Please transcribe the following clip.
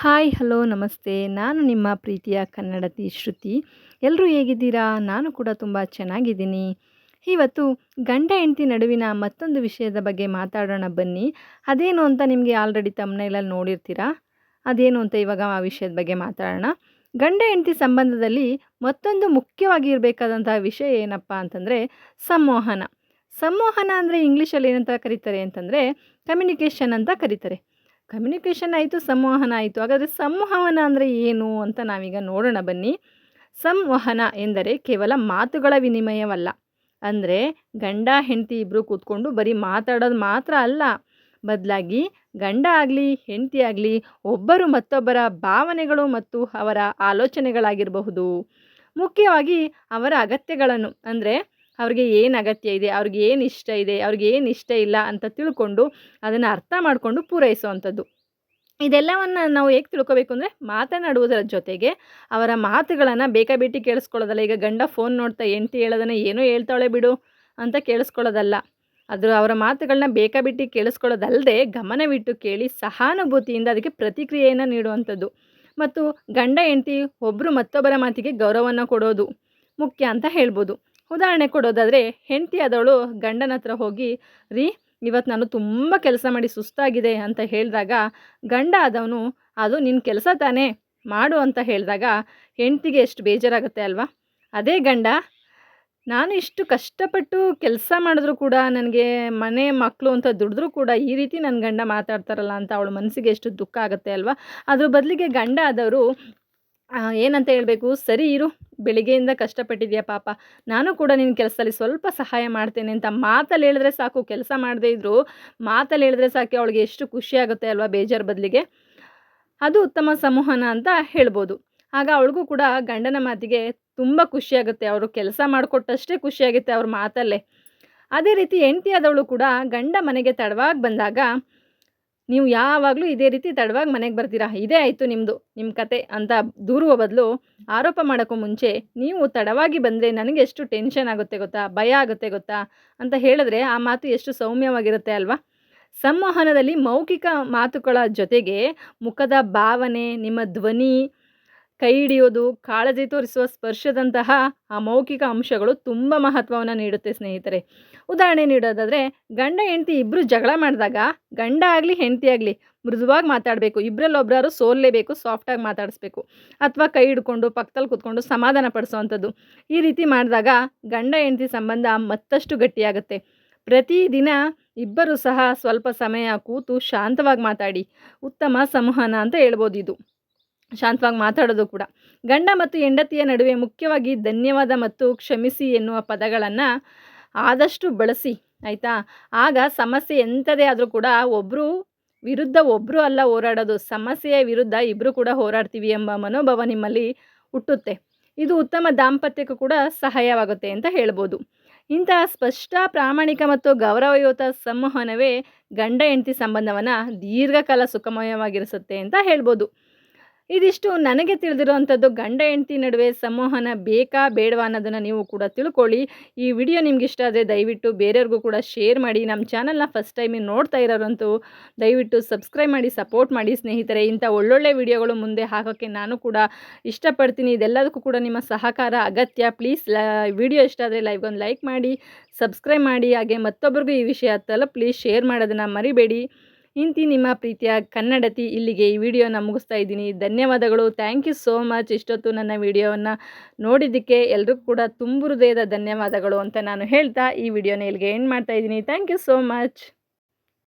Hi hello ನಮಸ್ತೆ. ನಾನು ನಿಮ್ಮ ಪ್ರೀತಿಯ ಕನ್ನಡತಿ ಶ್ರುತಿ. ಎಲ್ಲರೂ ಹೇಗಿದ್ದೀರಾ? ನಾನು ಕೂಡ ತುಂಬ ಚೆನ್ನಾಗಿದ್ದೀನಿ. ಇವತ್ತು ಗಂಡ ಹೆಂಡತಿ ನಡುವಿನ ಮತ್ತೊಂದು ವಿಷಯದ ಬಗ್ಗೆ ಮಾತಾಡೋಣ ಬನ್ನಿ. ಅದೇನು ಅಂತ ನಿಮಗೆ ಆಲ್ರೆಡಿ ತಮ್ನೈಲಲ್ಲಿ ನೋಡಿರ್ತೀರಾ. ಅದೇನು ಅಂತ ಇವಾಗ ಆ ವಿಷಯದ ಬಗ್ಗೆ ಮಾತಾಡೋಣ. ಗಂಡ ಹೆಂಡತಿ ಸಂಬಂಧದಲ್ಲಿ ಮತ್ತೊಂದು ಮುಖ್ಯವಾಗಿ ಇರಬೇಕಾದಂಥ ವಿಷಯ ಏನಪ್ಪ ಅಂತಂದರೆ ಸಂವಹನ. ಸಂವಹನ ಅಂದರೆ ಇಂಗ್ಲೀಷಲ್ಲಿ ಏನಂತ ಕರೀತಾರೆ ಅಂತಂದರೆ ಕಮ್ಯುನಿಕೇಷನ್ ಅಂತ ಕರೀತಾರೆ. ಕಮ್ಯುನಿಕೇಷನ್ ಆಯಿತು, ಸಂವಹನ ಆಯಿತು. ಹಾಗಾದರೆ ಸಂವಹನ ಅಂದರೆ ಏನು ಅಂತ ನಾವೀಗ ನೋಡೋಣ ಬನ್ನಿ. ಸಂವಹನ ಎಂದರೆ ಕೇವಲ ಮಾತುಗಳ ವಿನಿಮಯವಲ್ಲ. ಅಂದರೆ ಗಂಡ ಹೆಂಡತಿ ಇಬ್ಬರು ಕೂತ್ಕೊಂಡು ಬರೀ ಮಾತಾಡೋದು ಮಾತ್ರ ಅಲ್ಲ. ಬದಲಾಗಿ ಗಂಡ ಆಗಲಿ ಹೆಂಡತಿ ಆಗಲಿ ಒಬ್ಬರು ಮತ್ತೊಬ್ಬರ ಭಾವನೆಗಳು ಮತ್ತು ಅವರ ಆಲೋಚನೆಗಳಾಗಿರಬಹುದು. ಮುಖ್ಯವಾಗಿ ಅವರ ಅಗತ್ಯಗಳನ್ನು, ಅಂದರೆ ಅವ್ರಿಗೆ ಏನು ಅಗತ್ಯ ಇದೆ, ಅವ್ರಿಗೆ ಏನು ಇಷ್ಟ ಇದೆ, ಅವ್ರಿಗೆ ಏನು ಇಷ್ಟ ಇಲ್ಲ ಅಂತ ತಿಳ್ಕೊಂಡು ಅದನ್ನು ಅರ್ಥ ಮಾಡಿಕೊಂಡು ಪೂರೈಸುವಂಥದ್ದು. ಇದೆಲ್ಲವನ್ನು ನಾವು ಹೇಗೆ ತಿಳ್ಕೊಬೇಕು ಅಂದರೆ ಮಾತನಾಡುವುದರ ಜೊತೆಗೆ ಅವರ ಮಾತುಗಳನ್ನು ಬೇಕಾಬಿಟ್ಟಿ ಕೇಳಿಸ್ಕೊಳ್ಳೋದಲ್ಲ. ಈಗ ಗಂಡ ಫೋನ್ ನೋಡ್ತಾ ಹೆಂಡತಿ ಹೇಳೋದನ್ನು ಏನೋ ಹೇಳ್ತಾಳೆ ಬಿಡು ಅಂತ ಕೇಳಿಸ್ಕೊಳ್ಳೋದಲ್ಲ. ಅವರ ಮಾತುಗಳನ್ನ ಬೇಕಾಬಿಟ್ಟಿ ಕೇಳಿಸ್ಕೊಳ್ಳೋದಲ್ಲದೆ ಗಮನವಿಟ್ಟು ಕೇಳಿ ಸಹಾನುಭೂತಿಯಿಂದ ಅದಕ್ಕೆ ಪ್ರತಿಕ್ರಿಯೆಯನ್ನು ನೀಡುವಂಥದ್ದು. ಮತ್ತು ಗಂಡ ಹೆಂಡತಿ ಒಬ್ಬರು ಮತ್ತೊಬ್ಬರ ಮಾತಿಗೆ ಗೌರವವನ್ನು ಕೊಡೋದು ಮುಖ್ಯ ಅಂತ ಹೇಳ್ಬೋದು. ಉದಾಹರಣೆ ಕೊಡೋದಾದರೆ, ಹೆಂಡತಿ ಆದವಳು ಗಂಡನ ಹತ್ರ ಹೋಗಿ, ರೀ ಇವತ್ತು ನಾನು ತುಂಬ ಕೆಲಸ ಮಾಡಿ ಸುಸ್ತಾಗಿದೆ ಅಂತ ಹೇಳಿದಾಗ, ಗಂಡ ಆದವನು ಅದು ನಿನ್ನ ಕೆಲಸ ತಾನೇ ಮಾಡು ಅಂತ ಹೇಳಿದಾಗ ಹೆಂಡತಿಗೆ ಎಷ್ಟು ಬೇಜಾರಾಗುತ್ತೆ ಅಲ್ವಾ? ಅದೇ ಗಂಡ, ನಾನು ಇಷ್ಟು ಕಷ್ಟಪಟ್ಟು ಕೆಲಸ ಮಾಡಿದ್ರೂ ಕೂಡ, ನನಗೆ ಮನೆ ಮಕ್ಕಳು ಅಂತ ದುಡಿದ್ರೂ ಕೂಡ ಈ ರೀತಿ ನನ್ನ ಗಂಡ ಮಾತಾಡ್ತಾರಲ್ಲ ಅಂತ ಅವಳ ಮನಸ್ಸಿಗೆ ಎಷ್ಟು ದುಃಖ ಆಗುತ್ತೆ ಅಲ್ವಾ? ಅದ್ರ ಬದಲಿಗೆ ಗಂಡ ಆದವರು ಏನಂತ ಹೇಳಬೇಕು, ಸರಿ ಇರು, ಬೆಳಿಗ್ಗೆಯಿಂದ ಕಷ್ಟಪಟ್ಟಿದ್ಯಾ ಪಾಪ, ನಾನು ಕೂಡ ನಿನ್ನ ಕೆಲಸದಲ್ಲಿ ಸ್ವಲ್ಪ ಸಹಾಯ ಮಾಡ್ತೇನೆ ಅಂತ ಮಾತಲ್ಲಿ ಹೇಳಿದ್ರೆ ಸಾಕು. ಕೆಲಸ ಮಾಡದೇ ಇದ್ದರೂ ಮಾತಲ್ಲಿ ಹೇಳಿದ್ರೆ ಸಾಕು, ಅವಳಿಗೆ ಎಷ್ಟು ಖುಷಿ ಆಗುತ್ತೆ ಅಲ್ವಾ ಬೇಜಾರು ಬದಲಿಗೆ. ಅದು ಉತ್ತಮ ಸಂವಹನ ಅಂತ ಹೇಳ್ಬೋದು. ಆಗ ಅವಳಿಗೂ ಕೂಡ ಗಂಡನ ಮಾತಿಗೆ ತುಂಬ ಖುಷಿಯಾಗುತ್ತೆ. ಅವರು ಕೆಲಸ ಮಾಡಿಕೊಟ್ಟಷ್ಟೇ ಖುಷಿಯಾಗುತ್ತೆ ಅವ್ರ ಮಾತಲ್ಲೇ. ಅದೇ ರೀತಿ ಹೆಂಡತಿ ಆದವಳು ಕೂಡ ಗಂಡ ಮನೆಗೆ ತಡವಾಗಿ ಬಂದಾಗ, ನೀವು ಯಾವಾಗಲೂ ಇದೇ ರೀತಿ ತಡವಾಗಿ ಮನೆಗೆ ಬರ್ತೀರಾ, ಇದೇ ಆಯಿತು ನಿಮ್ಮದು ನಿಮ್ಮ ಕತೆ ಅಂತ ದೂರುವ ಬದಲು, ಆರೋಪ ಮಾಡೋಕ್ಕೂ ಮುಂಚೆ ನೀವು ತಡವಾಗಿ ಬಂದರೆ ನನಗೆ ಎಷ್ಟು ಟೆನ್ಷನ್ ಆಗುತ್ತೆ ಗೊತ್ತಾ, ಭಯ ಆಗುತ್ತೆ ಗೊತ್ತಾ ಅಂತ ಹೇಳಿದ್ರೆ ಆ ಮಾತು ಎಷ್ಟು ಸೌಮ್ಯವಾಗಿರುತ್ತೆ ಅಲ್ವಾ? ಸಂವಹನದಲ್ಲಿ ಮೌಖಿಕ ಮಾತುಗಳ ಜೊತೆಗೆ ಮುಖದ ಭಾವನೆ, ನಿಮ್ಮ ಧ್ವನಿ, ಕೈ ಹಿಡಿಯೋದು, ಕಾಳಜಿ ತೋರಿಸುವ ಸ್ಪರ್ಶದಂತಹ ಅಮೌಖಿಕ ಅಂಶಗಳು ತುಂಬ ಮಹತ್ವವನ್ನು ನೀಡುತ್ತೆ ಸ್ನೇಹಿತರೆ. ಉದಾಹರಣೆ ನೀಡೋದಾದರೆ, ಗಂಡ ಹೆಂಡತಿ ಇಬ್ಬರು ಜಗಳ ಮಾಡಿದಾಗ ಗಂಡ ಆಗಲಿ ಹೆಂಡತಿ ಆಗಲಿ ಮೃದುವಾಗಿ ಮಾತಾಡಬೇಕು. ಇಬ್ಬರಲ್ಲೊಬ್ಬರು ಸೋಲ್ಲೇಬೇಕು, ಸಾಫ್ಟಾಗಿ ಮಾತಾಡಿಸ್ಬೇಕು. ಅಥವಾ ಕೈ ಹಿಡ್ಕೊಂಡು ಪಕ್ಕದಲ್ಲಿ ಕೂತ್ಕೊಂಡು ಸಮಾಧಾನ ಪಡಿಸೋವಂಥದ್ದು. ಈ ರೀತಿ ಮಾಡಿದಾಗ ಗಂಡ ಹೆಂಡತಿ ಸಂಬಂಧ ಮತ್ತಷ್ಟು ಗಟ್ಟಿಯಾಗುತ್ತೆ. ಪ್ರತಿದಿನ ಇಬ್ಬರು ಸಹ ಸ್ವಲ್ಪ ಸಮಯ ಕೂತು ಶಾಂತವಾಗಿ ಮಾತಾಡಿ ಉತ್ತಮ ಸಂವಹನ ಅಂತ ಹೇಳ್ಬೋದು. ಇದು ಶಾಂತವಾಗಿ ಮಾತಾಡೋದು ಕೂಡ. ಗಂಡ ಮತ್ತು ಹೆಂಡತಿಯ ನಡುವೆ ಮುಖ್ಯವಾಗಿ ಧನ್ಯವಾದ ಮತ್ತು ಕ್ಷಮಿಸಿ ಎನ್ನುವ ಪದಗಳನ್ನು ಆದಷ್ಟು ಬಳಸಿ, ಆಯಿತಾ? ಆಗ ಸಮಸ್ಯೆ ಎಂಥದೇ ಆದರೂ ಕೂಡ ಒಬ್ಬರು ವಿರುದ್ಧ ಒಬ್ಬರು ಅಲ್ಲ ಹೋರಾಡೋದು, ಸಮಸ್ಯೆಯ ವಿರುದ್ಧ ಇಬ್ಬರು ಕೂಡ ಹೋರಾಡ್ತೀವಿ ಎಂಬ ಮನೋಭಾವ ನಿಮ್ಮಲ್ಲಿ ಹುಟ್ಟುತ್ತೆ. ಇದು ಉತ್ತಮ ದಾಂಪತ್ಯಕ್ಕೂ ಕೂಡ ಸಹಾಯವಾಗುತ್ತೆ ಅಂತ ಹೇಳ್ಬೋದು. ಇಂತಹ ಸ್ಪಷ್ಟ, ಪ್ರಾಮಾಣಿಕ ಮತ್ತು ಗೌರವಯುತ ಸಂವಹನವೇ ಗಂಡ ಹೆಂಡತಿ ಸಂಬಂಧವನ್ನು ದೀರ್ಘಕಾಲ ಸುಖಮಯವಾಗಿರಿಸುತ್ತೆ ಅಂತ ಹೇಳ್ಬೋದು. ಇದಿಷ್ಟು ನನಗೆ ತಿಳಿದಿರುವಂಥದ್ದು. ಗಂಡ ಹೆಂಡತಿ ನಡುವೆ ಸಂವಹನ ಬೇಕಾ ಬೇಡವಾ ಅನ್ನೋದನ್ನು ನೀವು ಕೂಡ ತಿಳ್ಕೊಳ್ಳಿ. ಈ ವಿಡಿಯೋ ನಿಮ್ಗೆ ಇಷ್ಟ ಆದರೆ ದಯವಿಟ್ಟು ಬೇರೆಯವ್ರಿಗೂ ಕೂಡ ಶೇರ್ ಮಾಡಿ. ನಮ್ಮ ಚಾನಲ್ನ ಫಸ್ಟ್ ಟೈಮ್ ನೋಡ್ತಾ ಇರೋರಂತೂ ದಯವಿಟ್ಟು ಸಬ್ಸ್ಕ್ರೈಬ್ ಮಾಡಿ, ಸಪೋರ್ಟ್ ಮಾಡಿ ಸ್ನೇಹಿತರೆ. ಇಂಥ ಒಳ್ಳೊಳ್ಳೆ ವಿಡಿಯೋಗಳು ಮುಂದೆ ಹಾಕೋಕ್ಕೆ ನಾನು ಕೂಡ ಇಷ್ಟಪಡ್ತೀನಿ. ಇದೆಲ್ಲದಕ್ಕೂ ಕೂಡ ನಿಮ್ಮ ಸಹಕಾರ ಅಗತ್ಯ. ಪ್ಲೀಸ್ ವಿಡಿಯೋ ಇಷ್ಟ ಆದರೆ ಲೈವ್ಗೊಂದು ಲೈಕ್ ಮಾಡಿ, ಸಬ್ಸ್ಕ್ರೈಬ್ ಮಾಡಿ. ಹಾಗೆ ಮತ್ತೊಬ್ಬರಿಗೂ ಈ ವಿಷಯ ತಲುಪಲಿ, ಶೇರ್ ಮಾಡೋದನ್ನು ಮರಿಬೇಡಿ. ಇಂತಿ ನಿಮ್ಮ ಪ್ರೀತಿಯ ಕನ್ನಡತಿ. ಇಲ್ಲಿಗೆ ಈ ವಿಡಿಯೋನ ಮುಗಿಸ್ತಾ ಇದ್ದೀನಿ. ಧನ್ಯವಾದಗಳು. Thank you so much. ಇಷ್ಟೊತ್ತು ನನ್ನ ವಿಡಿಯೋವನ್ನು ನೋಡಿದ್ದಕ್ಕೆ ಎಲ್ರಿಗೂ ಕೂಡ ತುಂಬ ಹೃದಯದ ಧನ್ಯವಾದಗಳು ಅಂತ ನಾನು ಹೇಳ್ತಾ ಈ ವಿಡಿಯೋನ ಇಲ್ಲಿಗೆ ಎಂಡ್ ಮಾಡ್ತಾ ಇದ್ದೀನಿ. Thank you so much.